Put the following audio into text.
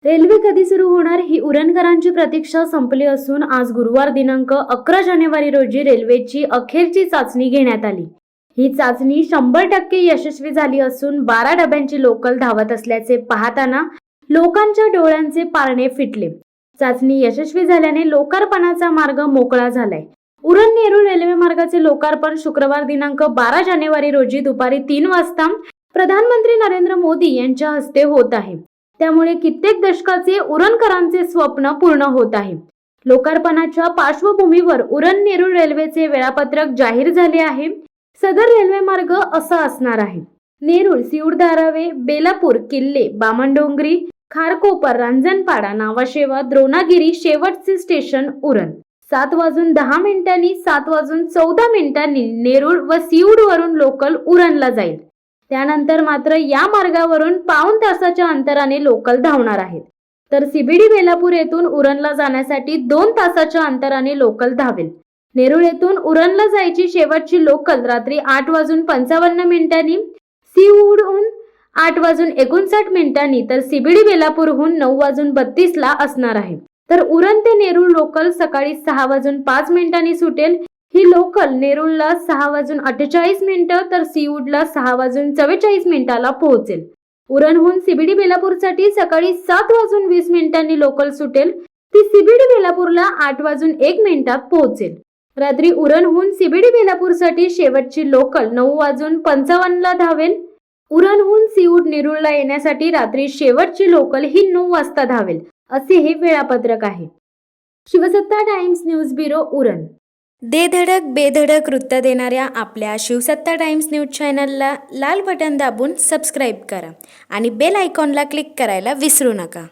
Railway कधी सुरू होणार ही उरणकरांची प्रतीक्षा संपली असून आज गुरुवार दिनांक 11 जानेवारी रोजी रेल्वेची अखेरची चाचणी घेण्यात आली। ही चाचणी 100% यशस्वी झाली असून 12 डब्यांची लोकल धावत असल्याचे पाहताना लोकांच्या डोळ्यांचे पारणे फिटले। चाचणी यशस्वी झाल्याने लोकार्पणाचा मार्ग मोकळा झालाय। उरण नेरूळ रेल्वे मार्गाचे लोकार्पण शुक्रवार दिनांक 12 जानेवारी रोजी दुपारी 3 वाजता प्रधानमंत्री नरेंद्र मोदी यांच्या हस्ते होत आहे। त्यामुळे कित्येक दशकाचे उरणकरांचे स्वप्न पूर्ण होत आहे। लोकार्पणाच्या पार्श्वभूमीवर उरण नेरूळ रेल्वेचे वेळापत्रक जाहीर झाले आहे। सदर रेल्वे मार्ग असा असणार आहे: नेरूळ, सिऊड, धारावे, बेलापूर, किल्ले, बामणडोंगरी, खारकोपर, रांजणपाडा, नावाशेवा, द्रोणागिरी, शेवटचे स्टेशन उरण। 7:10 7:14 नेरूळ व सिऊड वरून लोकल उरणला जाईल। त्यानंतर मात्र या मार्गावरून पाऊण तासाच्या अंतराने लोकल धावणार आहेत। तर सीबीडी बेलापूर येथून उरणला जाण्यासाठी 2 तासाच्या अंतराने लोकल धावेल। नेरूळ येथून उरणला जायची शेवटची लोकल रात्री 8:55 सिऊडहून 8:59 तर सीबीडी बेलापूरहून 9:32 असणार आहे। तर उरण ते नेरूळ लोकल सकाळी 6:05 सुटेल। ही लोकल नेरूळला 6:48 तर सिऊडला 6:44 पोहोचेल। उरणहून सीबीडी बेलापूरसाठी सकाळी 7:20 लोकल सुटेल। ती सीबीडी बेलापूरला 8:01 पोहोचेल। रात्री उरणहून सीबीडी बेलापूरसाठी शेवटची लोकल 9:55 धावेल। उरणहून सिऊड नेरूळला येण्यासाठी रात्री शेवटची लोकल ही 9 वाजता धावेल, असे हे वेळापत्रक आहे। शिवसत्ता टाइम्स न्यूज ब्युरो उरण। दे धडक बेधडक वृत्त देणाऱ्या आपल्या शिवसत्ता टाइम्स न्यूज चॅनलला लाल बटन दाबून सबस्क्राईब करा आणि बेल आयकॉनला क्लिक करायला विसरू नका।